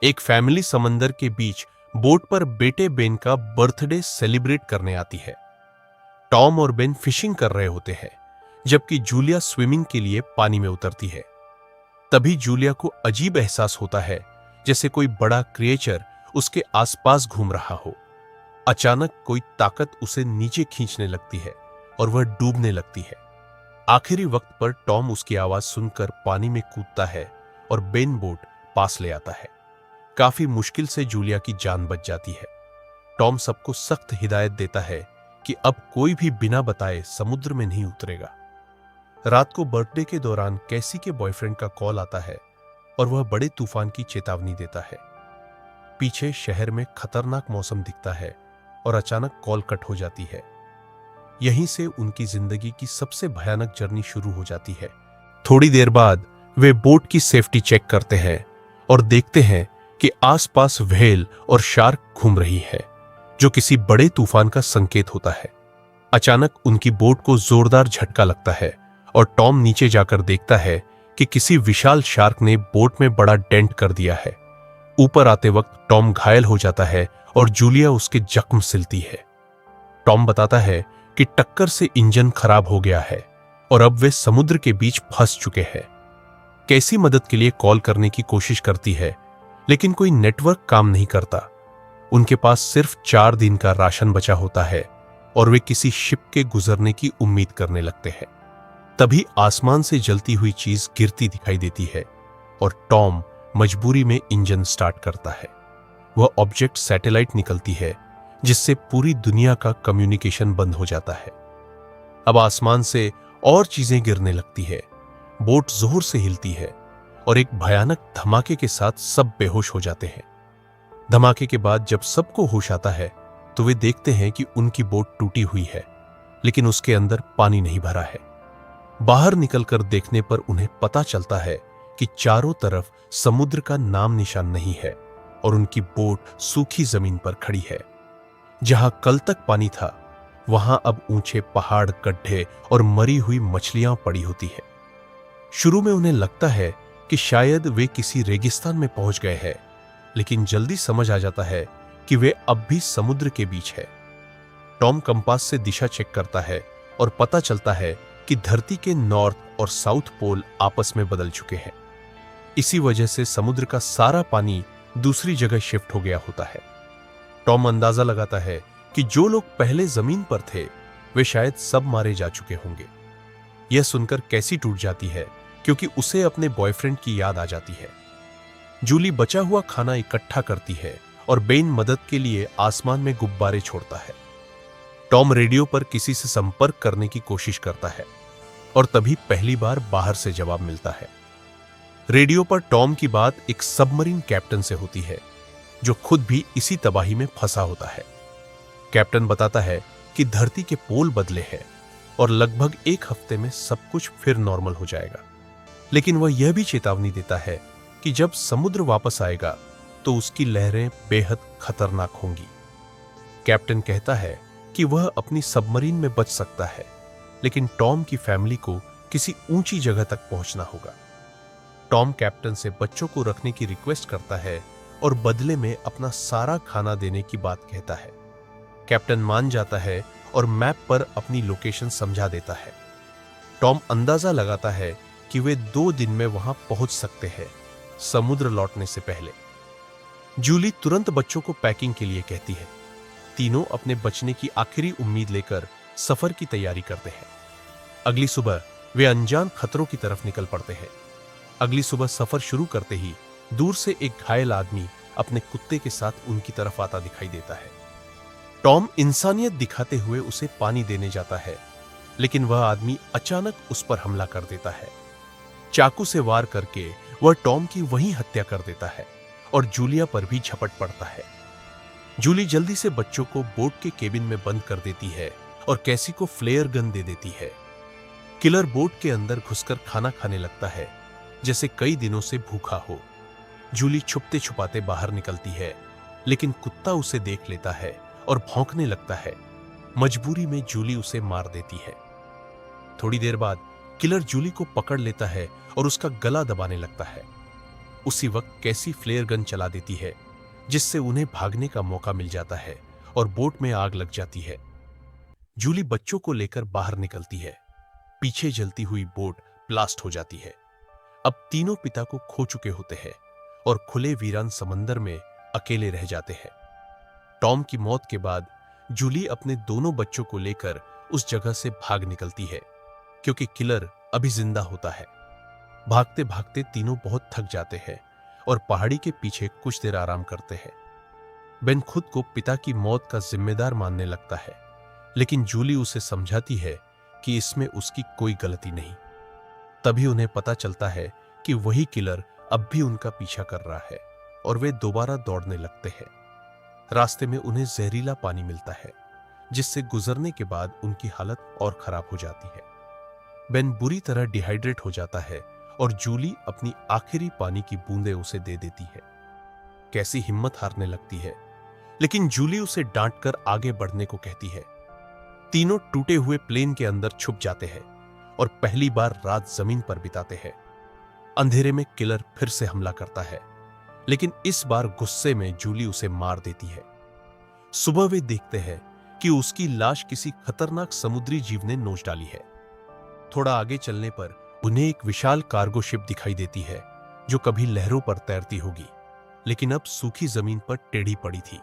एक फैमिली समंदर के बीच बोट पर बेटे बेन का बर्थडे सेलिब्रेट करने आती है। टॉम और बेन फिशिंग कर रहे होते हैं, जबकि जूलिया स्विमिंग के लिए पानी में उतरती है। तभी जूलिया को अजीब एहसास होता है, जैसे कोई बड़ा क्रिएचर उसके आसपास घूम रहा हो। अचानक कोई ताकत उसे नीचे खींचने लगती है और वह डूबने लगती है। आखिरी वक्त पर टॉम उसकी आवाज सुनकर पानी में कूदता है और बेन बोट पास ले आता है। काफी मुश्किल से जूलिया की जान बच जाती है। टॉम सबको सख्त हिदायत देता है कि अब कोई भी बिना बताए समुद्र में नहीं उतरेगा। रात को बर्थडे के दौरान कैसी के बॉयफ्रेंड का कॉल आता है और वह बड़े तूफान की चेतावनी देता है। पीछे शहर में खतरनाक मौसम दिखता है और अचानक कॉल कट हो जाती है। यहीं से उनकी जिंदगी की सबसे भयानक जर्नी शुरू हो जाती है। थोड़ी देर बाद वे बोट की सेफ्टी चेक करते हैं और देखते हैं कि आसपास व्हेल और शार्क घूम रही है, जो किसी बड़े तूफान का संकेत होता है। अचानक उनकी बोट को जोरदार झटका लगता है और टॉम नीचे जाकर देखता है कि किसी विशाल शार्क ने बोट में बड़ा डेंट कर दिया है। ऊपर आते वक्त टॉम घायल हो जाता है और जूलिया उसके जख्म सिलती है। टॉम बताता है कि टक्कर से इंजन खराब हो गया है और अब वे समुद्र के बीच फंस चुके हैं। कैसी मदद के लिए कॉल करने की कोशिश करती है, लेकिन कोई नेटवर्क काम नहीं करता। उनके पास सिर्फ 4 दिन का राशन बचा होता है और वे किसी शिप के गुजरने की उम्मीद करने लगते हैं। तभी आसमान से जलती हुई चीज गिरती दिखाई देती है और टॉम मजबूरी में इंजन स्टार्ट करता है। वह ऑब्जेक्ट सैटेलाइट निकलती है, जिससे पूरी दुनिया का कम्युनिकेशन बंद हो जाता है। अब आसमान से और चीजें गिरने लगती है, बोट जोर से हिलती है और एक भयानक धमाके के साथ सब बेहोश हो जाते हैं। धमाके के बाद जब सबको होश आता है तो वे देखते हैं कि उनकी बोट टूटी हुई है, लेकिन उसके अंदर पानी नहीं भरा है। बाहर निकलकर देखने पर उन्हें पता चलता है कि चारों तरफ समुद्र का नाम निशान नहीं है और उनकी बोट सूखी जमीन पर खड़ी है। जहां कल तक पानी था, वहां अब ऊंचे पहाड़, गड्ढे और मरी हुई मछलियां पड़ी होती है। शुरू में उन्हें लगता है कि शायद वे किसी रेगिस्तान में पहुंच गए हैं, लेकिन जल्दी समझ आ जाता है कि वे अब भी समुद्र के बीच है। टॉम कंपास से दिशा चेक करता है और पता चलता है कि धरती के नॉर्थ और साउथ पोल आपस में बदल चुके हैं। इसी वजह से समुद्र का सारा पानी दूसरी जगह शिफ्ट हो गया होता है। टॉम अंदाजा लगाता है कि जो लोग पहले जमीन पर थे, वे शायद सब मारे जा चुके होंगे। यह सुनकर कैसी टूट जाती है, क्योंकि उसे अपने बॉयफ्रेंड की याद आ जाती है। जूली बचा हुआ खाना इकट्ठा करती है और बेन मदद के लिए आसमान में गुब्बारे छोड़ता है। टॉम रेडियो पर किसी से संपर्क करने की कोशिश करता है और तभी पहली बार बाहर से जवाब मिलता है। रेडियो पर टॉम की बात एक सबमरीन कैप्टन से होती है, जो खुद भी इसी तबाही में फंसा होता है। कैप्टन बताता है कि धरती के पोल बदले हैं और लगभग 1 हफ्ते में सब कुछ फिर नॉर्मल हो जाएगा। लेकिन वह यह भी चेतावनी देता है कि जब समुद्र वापस आएगा तो उसकी लहरें बेहद खतरनाक होंगी। कैप्टन कहता है कि वह अपनी सबमरीन में बच सकता है, लेकिन टॉम की फैमिली को किसी ऊंची जगह तक पहुंचना होगा। टॉम कैप्टन से बच्चों को रखने की रिक्वेस्ट करता है और बदले में अपना सारा खाना देने की बात कहता है। कैप्टन मान जाता है और मैप पर अपनी लोकेशन समझा देता है। टॉम अंदाजा लगाता है कि वे 2 दिन में वहां पहुंच सकते हैं, समुद्र लौटने से पहले। जूली तुरंत बच्चों को पैकिंग के लिए कहती है। तीनों अपने बचने की आखिरी उम्मीद लेकर सफर की तैयारी करते हैं। अगली सुबह वे अनजान खतरों की तरफ निकल पड़ते हैं। अगली सुबह सफर शुरू करते ही दूर से एक घायल आदमी अपने कुत्ते के साथ उनकी तरफ आता दिखाई देता है। टॉम इंसानियत दिखाते हुए उसे पानी देने जाता है, लेकिन वह आदमी अचानक उस पर हमला कर देता है। चाकू से वार करके वह टॉम की वहीं हत्या कर देता है और जूलिया पर भी झपट पड़ता है। जूली जल्दी से बच्चों को बोट के केबिन में बंद कर देती है और कैसी को फ्लेयर गन दे देती है। किलर बोट के अंदर घुसकर खाना खाने लगता है, जैसे कई दिनों से भूखा हो। जूली छुपते छुपाते बाहर निकलती है, लेकिन कुत्ता उसे देख लेता है और भौंकने लगता है। मजबूरी में जूली उसे मार देती है। थोड़ी देर बाद किलर जूली को पकड़ लेता है और उसका गला दबाने लगता है। उसी वक्त कैसी फ्लेयर गन चला देती है, जिससे उन्हें भागने का मौका मिल जाता है और बोट में आग लग जाती है। जूली बच्चों को लेकर बाहर निकलती है। पीछे जलती हुई बोट ब्लास्ट हो जाती है। अब तीनों पिता को खो चुके होते हैं और खुले वीरान समंदर में अकेले रह जाते हैं। टॉम की मौत के बाद जूली अपने दोनों बच्चों को लेकर उस जगह से भाग निकलती है, क्योंकि किलर अभी जिंदा होता है। भागते भागते तीनों बहुत थक जाते हैं और पहाड़ी के पीछे कुछ देर आराम करते हैं। बेन खुद को पिता की मौत का जिम्मेदार मानने लगता है, लेकिन जूली उसे समझाती है कि इसमें उसकी कोई गलती नहीं। तभी उन्हें पता चलता है कि वही किलर अब भी उनका पीछा कर रहा है और वे दोबारा दौड़ने लगते हैं। रास्ते में उन्हें जहरीला पानी मिलता है, जिससे गुजरने के बाद उनकी हालत और खराब हो जाती है। बेन बुरी तरह डिहाइड्रेट हो जाता है और जूली अपनी आखिरी पानी की बूंदें उसे दे देती है। कैसी हिम्मत हारने लगती है, लेकिन जूली उसे डांटकर आगे बढ़ने को कहती है। तीनों टूटे हुए प्लेन के अंदर छुप जाते हैं और पहली बार रात जमीन पर बिताते हैं। अंधेरे में किलर फिर से हमला करता है, लेकिन इस बार गुस्से में जूली उसे मार देती है। सुबह वे देखते हैं कि उसकी लाश किसी खतरनाक समुद्री जीव ने नोच डाली है। थोड़ा आगे चलने पर उन्हें एक विशाल कार्गो शिप दिखाई देती है, जो कभी लहरों पर तैरती होगी, लेकिन अब सूखी जमीन पर टेढ़ी पड़ी थी।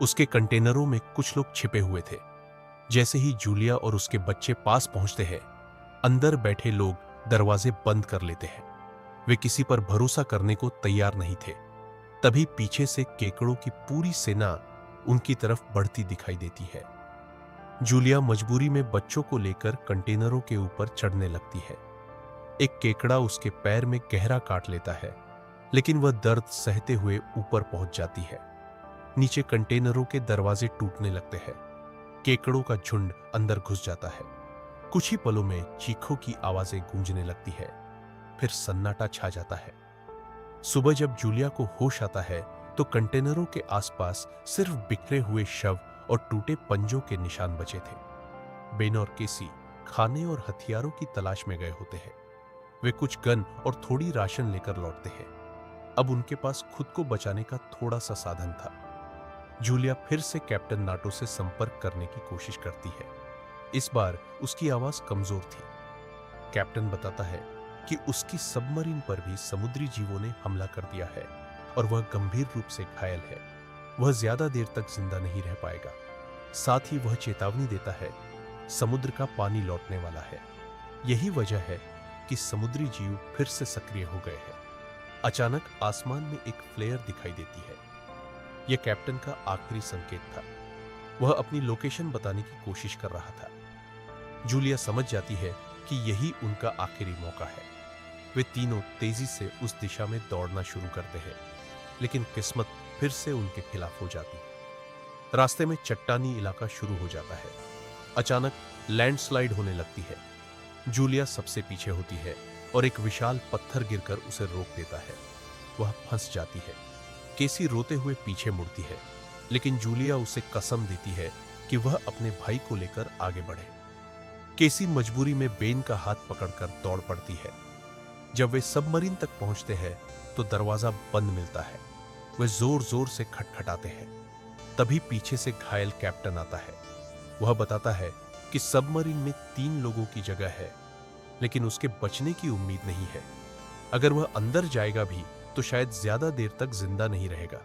उसके कंटेनरों में कुछ लोग छिपे हुए थे। जैसे ही जूलिया और उसके बच्चे पास पहुंचते हैं, अंदर बैठे लोग दरवाजे बंद कर लेते हैं। वे किसी पर भरोसा करने को तैयार नहीं थे। तभी पीछे से केकड़ों की पूरी सेना उनकी तरफ बढ़ती दिखाई देती है। जूलिया मजबूरी में बच्चों को लेकर कंटेनरों के ऊपर चढ़ने लगती है। एक केकड़ा उसके पैर में गहरा काट लेता है, लेकिन वह दर्द सहते हुए ऊपर पहुंच जाती है। नीचे कंटेनरों के दरवाजे टूटने लगते हैं। केकड़ों का झुंड अंदर घुस जाता है। कुछ ही पलों में चीखों की आवाजें गूंजने लगती है। फिर सन्नाटा छा जाता है। सुबह जब जूलिया को होश आता है, तो कंटेनरों के आसपास सिर्फ बिखरे हुए शव और टूटे पंजों के निशान बचे थे। बेन और केसी खाने और हथियारों की तलाश में गए होते हैं। वे कुछ गन और थोड़ी राशन लेकर लौटते हैं। अब उनके पास खुद को बचाने का थोड़ा सा साधन था। जूलिया फिर से कैप्टन नाटो से संपर्क करने की कोशिश करती है। इस बार उसकी आवाज कमजोर थी। कैप्टन बताता है कि उसकी सबमरीन पर भी समुद्री जीवों ने हमला कर दिया है और वह गंभीर रूप से घायल है। वह ज्यादा देर तक जिंदा नहीं रह पाएगा। साथ ही वह चेतावनी देता है, समुद्र का पानी लौटने वाला है। यही वजह है कि समुद्री जीव फिर से सक्रिय हो गए हैं। अचानक आसमान में एक फ्लेयर दिखाई देती है। यह कैप्टन का आखिरी संकेत था। वह अपनी लोकेशन बताने की कोशिश कर रहा था। जूलिया समझ जाती है कि यही उनका आखिरी मौका है। वे तीनों तेजी से उस दिशा में दौड़ना शुरू करते हैं, लेकिन किस्मत फिर से उनके खिलाफ हो जाती है। रास्ते में चट्टानी इलाका शुरू हो जाता है। अचानक लैंडस्लाइड होने लगती है। जूलिया सबसे पीछे होती है और एक विशाल पत्थर गिरकर उसे रोक देता है। वह फंस जाती है। केसी रोते हुए पीछे मुड़ती है, लेकिन जूलिया उसे कसम देती है कि वह अपने भाई को लेकर आगे बढ़े। केसी मजबूरी में बेन का हाथ पकड़कर दौड़ पड़ती है। जब वे सबमरीन तक पहुंचते हैं, तो दरवाजा बंद मिलता है। वे जोर जोर से खटखटाते हैं। तभी पीछे से घायल कैप्टन आता है। वह बताता है कि सबमरीन में 3 लोगों की जगह है, लेकिन उसके बचने की उम्मीद नहीं है। अगर वह अंदर जाएगा भी तो शायद ज्यादा देर तक जिंदा नहीं रहेगा।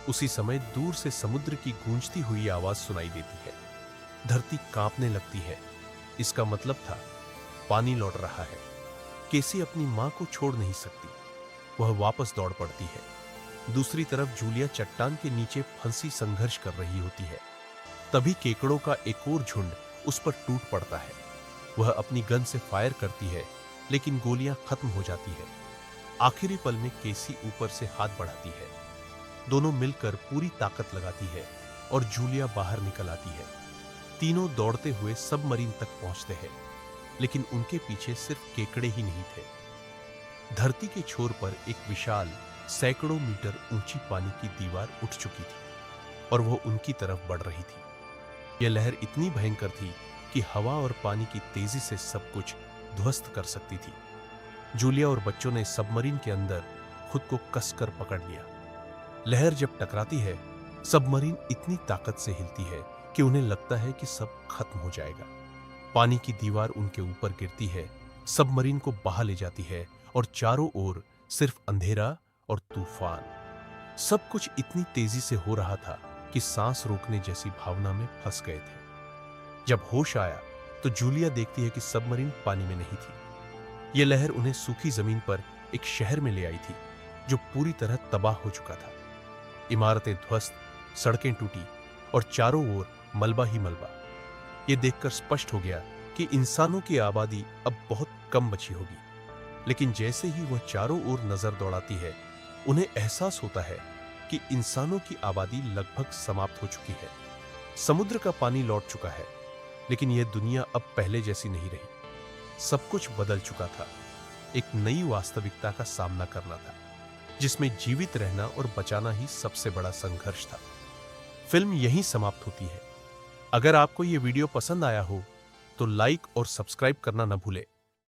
उसी समय दूर से समुद्र की गूंजती हुई आवाज सुनाई देती है। धरती कांपने लगती है। इसका मतलब था पानी लौट रहा है। केसी अपनी मां को छोड़ नहीं सकती। वह वापस दौड़ पड़ती है। दूसरी तरफ जूलिया चट्टान के नीचे फंसी संघर्ष कर रही होती है। तभी केकड़ों का एक और झुंड उस पर टूट पड़ता है। वह अपनी गन से फायर करती है, लेकिन गोलियां खत्म हो जाती है। आखिरी पल में केसी ऊपर से हाथ बढ़ाती है। दोनों मिलकर पूरी ताकत लगाती है और जूलिया बाहर निकल आती है। तीनों दौड़ते हुए सबमरीन तक पहुंचते हैं, लेकिन उनके पीछे सिर्फ केकड़े ही नहीं थे। धरती के छोर पर एक विशाल सैकड़ों मीटर ऊंची पानी की दीवार उठ चुकी थी और वह उनकी तरफ बढ़ रही थी। यह लहर इतनी भयंकर थी कि हवा और पानी की तेजी से सब कुछ ध्वस्त कर सकती थी। जूलिया और बच्चों ने सबमरीन के अंदर खुद को कसकर पकड़ लिया। लहर जब टकराती है, सबमरीन इतनी ताकत से हिलती है कि उन्हें लगता है कि सब खत्म हो जाएगा। पानी की दीवार उनके ऊपर गिरती है, सबमरीन को बहा ले जाती है और चारों ओर सिर्फ अंधेरा और तूफान। सब कुछ इतनी तेजी से हो रहा था कि सांस रोकने जैसी भावना में फंस गए थे। जब होश आया तो जूलिया देखती है कि सबमरीन पानी में नहीं थी। यह लहर उन्हें सूखी जमीन पर एक शहर में ले आई थी जो पूरी तरह तबाह हो चुका था। इमारतें ध्वस्त, सड़कें टूटी और चारों ओर मलबा ही मलबा। यह देखकर स्पष्ट हो गया कि इंसानों की आबादी अब बहुत कम बची होगी। लेकिन जैसे ही वह चारों ओर नजर दौड़ाती है, उन्हें एहसास होता है कि इंसानों की आबादी लगभग समाप्त हो चुकी है। समुद्र का पानी लौट चुका है, लेकिन यह दुनिया अब पहले जैसी नहीं रही। सब कुछ बदल चुका था। एक नई वास्तविकता का सामना करना था, जिसमें जीवित रहना और बचाना ही सबसे बड़ा संघर्ष था। फिल्म यहीं समाप्त होती है। अगर आपको यह वीडियो पसंद आया हो तो लाइक और सब्सक्राइब करना न भूलें।